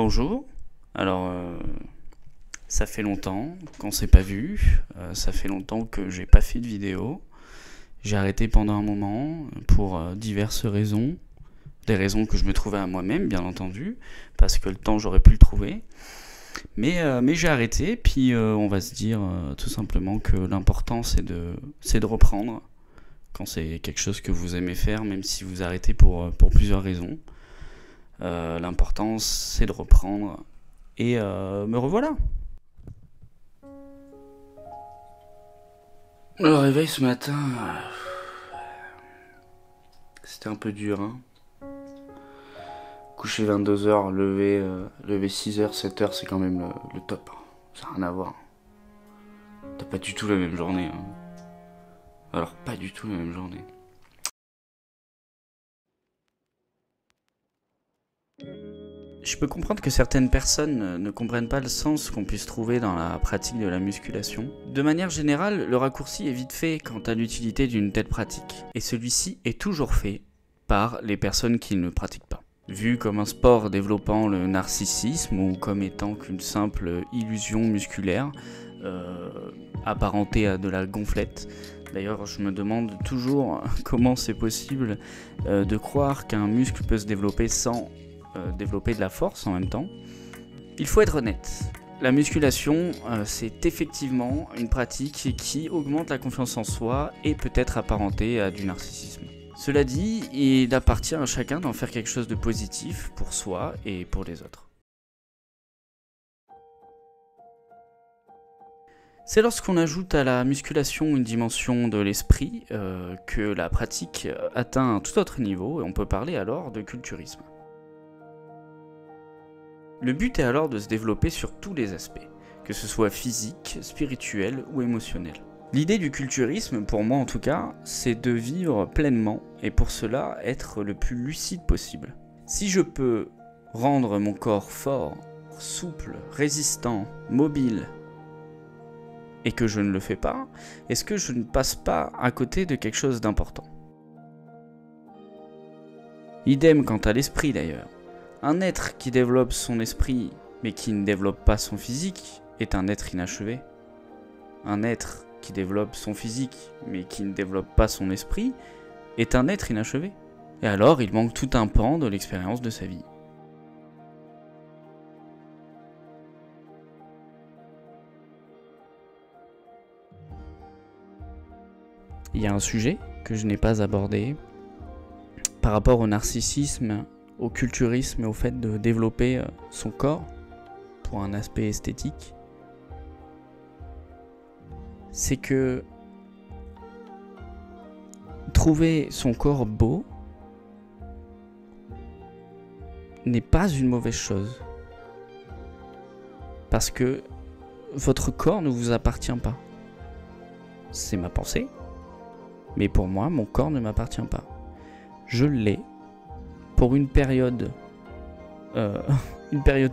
Bonjour, alors ça fait longtemps qu'on s'est pas vu, ça fait longtemps que j'ai pas fait de vidéo. J'ai arrêté pendant un moment pour diverses raisons, des raisons que je me trouvais à moi-même bien entendu, parce que le temps j'aurais pu le trouver. Mais j'ai arrêté, puis on va se dire tout simplement que l'important c'est de reprendre quand c'est quelque chose que vous aimez faire, même si vous arrêtez pour plusieurs raisons. L'important c'est de reprendre et me revoilà. Le réveil ce matin, c'était un peu dur, hein. Coucher 22h, lever 6h, 7h, c'est quand même le top. Ça n'a rien à voir. T'as pas du tout la même journée, hein. Alors pas du tout la même journée. Je peux comprendre que certaines personnes ne comprennent pas le sens qu'on puisse trouver dans la pratique de la musculation. De manière générale, le raccourci est vite fait quant à l'utilité d'une telle pratique, et celui-ci est toujours fait par les personnes qui ne le pratiquent pas. Vu comme un sport développant le narcissisme ou comme étant qu'une simple illusion musculaire, apparentée à de la gonflette. D'ailleurs, je me demande toujours comment c'est possible de croire qu'un muscle peut se développer sans développer de la force en même temps. Il faut être honnête, la musculation c'est effectivement une pratique qui augmente la confiance en soi et peut être apparentée à du narcissisme. Cela dit, il appartient à chacun d'en faire quelque chose de positif pour soi et pour les autres. C'est lorsqu'on ajoute à la musculation une dimension de l'esprit que la pratique atteint un tout autre niveau et on peut parler alors de culturisme. Le but est alors de se développer sur tous les aspects, que ce soit physique, spirituel ou émotionnel. L'idée du culturisme, pour moi en tout cas, c'est de vivre pleinement et pour cela être le plus lucide possible. Si je peux rendre mon corps fort, souple, résistant, mobile, et que je ne le fais pas, est-ce que je ne passe pas à côté de quelque chose d'important? Idem quant à l'esprit d'ailleurs. Un être qui développe son esprit mais qui ne développe pas son physique est un être inachevé. Un être qui développe son physique mais qui ne développe pas son esprit est un être inachevé. Et alors il manque tout un pan de l'expérience de sa vie. Il y a un sujet que je n'ai pas abordé par rapport au narcissisme, au culturisme et au fait de développer son corps pour un aspect esthétique. C'est que trouver son corps beau n'est pas une mauvaise chose. Parce que votre corps ne vous appartient pas. C'est ma pensée. Mais pour moi, mon corps ne m'appartient pas. Je l'ai pour une période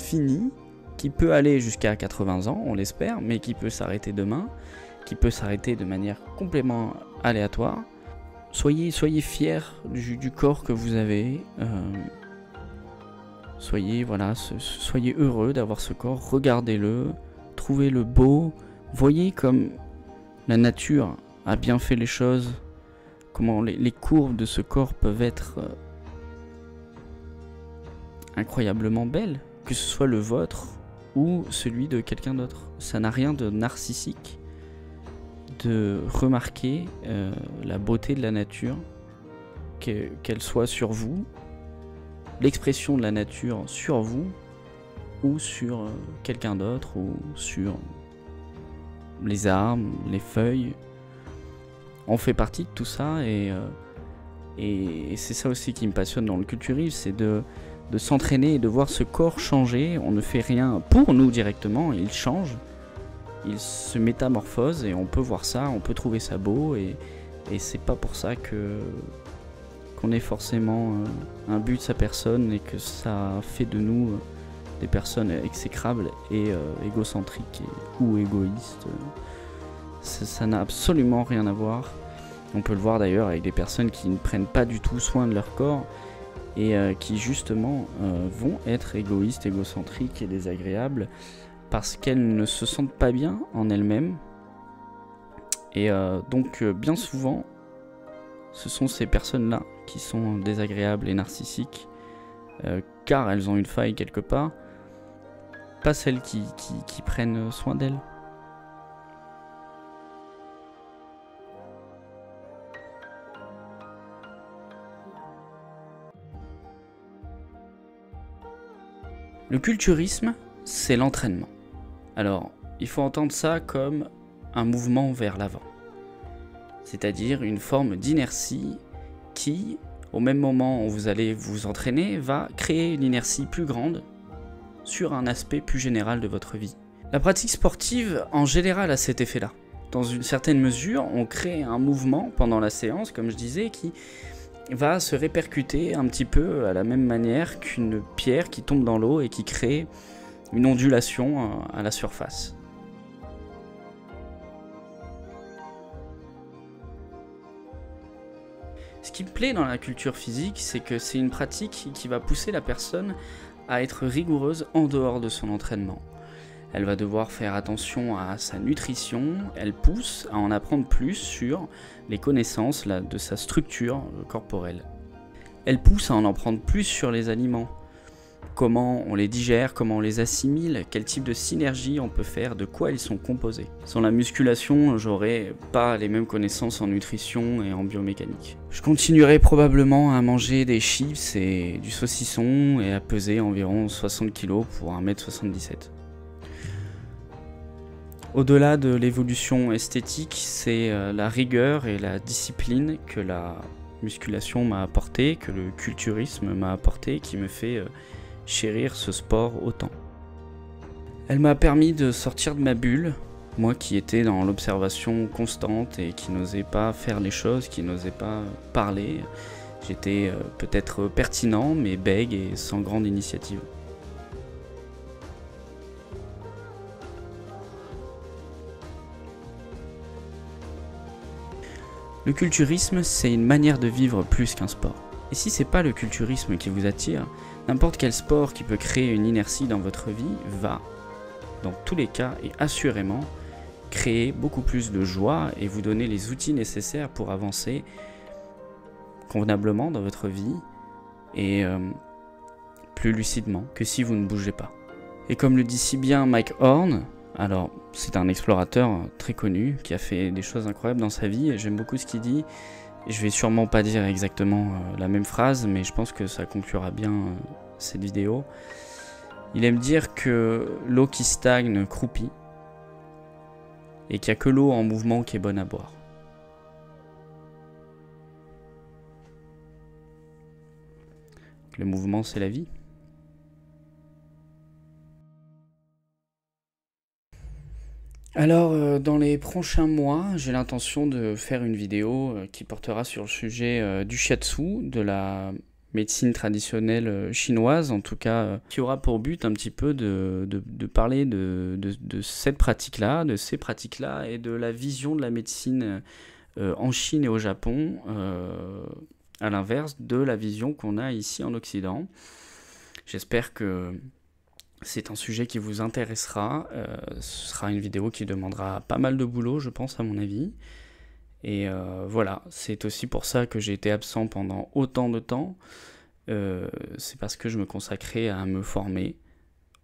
finie qui peut aller jusqu'à 80 ans, on l'espère, mais qui peut s'arrêter demain, qui peut s'arrêter de manière complètement aléatoire. Soyez fiers du corps que vous avez. Soyez heureux d'avoir ce corps. Regardez-le, trouvez-le beau. Voyez comme la nature a bien fait les choses. Comment les courbes de ce corps peuvent être incroyablement belles, que ce soit le vôtre ou celui de quelqu'un d'autre. Ça n'a rien de narcissique de remarquer la beauté de la nature, qu'elle soit sur vous, l'expression de la nature sur vous ou sur quelqu'un d'autre ou sur les arbres, les feuilles. On fait partie de tout ça et c'est ça aussi qui me passionne dans le culturisme, c'est de s'entraîner et de voir ce corps changer. On ne fait rien pour nous directement, il change, il se métamorphose et on peut voir ça, on peut trouver ça beau et c'est pas pour ça qu'on est forcément un but de sa personne et que ça fait de nous des personnes exécrables et égocentriques ou égoïstes. Ça n'a absolument rien à voir. On peut le voir d'ailleurs avec des personnes qui ne prennent pas du tout soin de leur corps et qui justement vont être égoïstes, égocentriques et désagréables parce qu'elles ne se sentent pas bien en elles-mêmes. Et donc bien souvent, ce sont ces personnes-là qui sont désagréables et narcissiques, car elles ont une faille quelque part, pas celles qui prennent soin d'elles. Le culturisme, c'est l'entraînement. Alors, il faut entendre ça comme un mouvement vers l'avant. C'est-à-dire une forme d'inertie qui, au même moment où vous allez vous entraîner, va créer une inertie plus grande sur un aspect plus général de votre vie. La pratique sportive, en général, a cet effet-là. Dans une certaine mesure, on crée un mouvement pendant la séance, comme je disais, qui va se répercuter un petit peu à la même manière qu'une pierre qui tombe dans l'eau et qui crée une ondulation à la surface. Ce qui me plaît dans la culture physique, c'est que c'est une pratique qui va pousser la personne à être rigoureuse en dehors de son entraînement. Elle va devoir faire attention à sa nutrition, elle pousse à en apprendre plus sur les connaissances de sa structure corporelle. Elle pousse à en prendre plus sur les aliments, comment on les digère, comment on les assimile, quel type de synergie on peut faire, de quoi ils sont composés. Sans la musculation, j'aurais pas les mêmes connaissances en nutrition et en biomécanique. Je continuerai probablement à manger des chips et du saucisson et à peser environ 60 kg pour 1m77. Au-delà de l'évolution esthétique, c'est la rigueur et la discipline que la musculation m'a apporté, que le culturisme m'a apporté, qui me fait chérir ce sport autant. Elle m'a permis de sortir de ma bulle, moi qui étais dans l'observation constante et qui n'osais pas faire les choses, qui n'osais pas parler. J'étais peut-être pertinent, mais bègue et sans grande initiative. Le culturisme, c'est une manière de vivre plus qu'un sport. Et si c'est pas le culturisme qui vous attire, n'importe quel sport qui peut créer une inertie dans votre vie va, dans tous les cas et assurément, créer beaucoup plus de joie et vous donner les outils nécessaires pour avancer convenablement dans votre vie et plus lucidement que si vous ne bougez pas. Et comme le dit si bien Mike Horn, alors c'est un explorateur très connu qui a fait des choses incroyables dans sa vie et j'aime beaucoup ce qu'il dit. Je vais sûrement pas dire exactement la même phrase, mais je pense que ça conclura bien cette vidéo. Il aime dire que l'eau qui stagne croupit et qu'il n'y a que l'eau en mouvement qui est bonne à boire. Le mouvement, c'est la vie. Alors, dans les prochains mois, j'ai l'intention de faire une vidéo qui portera sur le sujet du shiatsu, de la médecine traditionnelle chinoise, en tout cas, qui aura pour but un petit peu de parler de cette pratique-là, de ces pratiques-là, et de la vision de la médecine en Chine et au Japon, à l'inverse de la vision qu'on a ici en Occident. J'espère que c'est un sujet qui vous intéressera. Ce sera une vidéo qui demandera pas mal de boulot, je pense, à mon avis. Et voilà, c'est aussi pour ça que j'ai été absent pendant autant de temps. C'est parce que je me consacrais à me former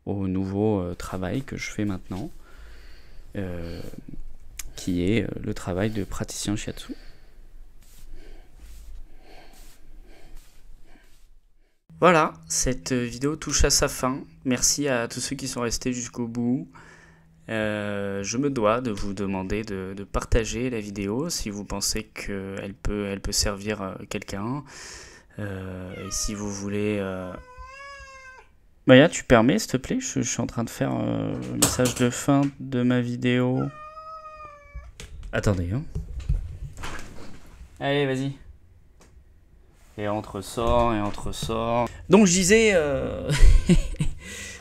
au nouveau travail que je fais maintenant, qui est le travail de praticien shiatsu. Voilà, cette vidéo touche à sa fin. Merci à tous ceux qui sont restés jusqu'au bout. Je me dois de vous demander de partager la vidéo si vous pensez qu'elle peut servir quelqu'un. Et si vous voulez... Maya, tu permets, s'il te plaît? Je suis en train de faire le message de fin de ma vidéo. Attendez, hein. Allez, vas-y. Et entre-sort, et entre-sort. Donc je disais,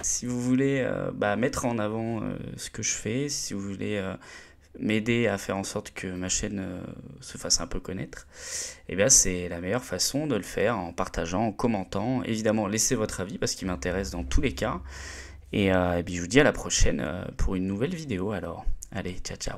si vous voulez mettre en avant ce que je fais, si vous voulez m'aider à faire en sorte que ma chaîne se fasse un peu connaître, et bien c'est la meilleure façon de le faire en partageant, en commentant. Évidemment, laissez votre avis parce qu'il m'intéresse dans tous les cas. Et puis je vous dis à la prochaine pour une nouvelle vidéo alors. Allez, ciao ciao.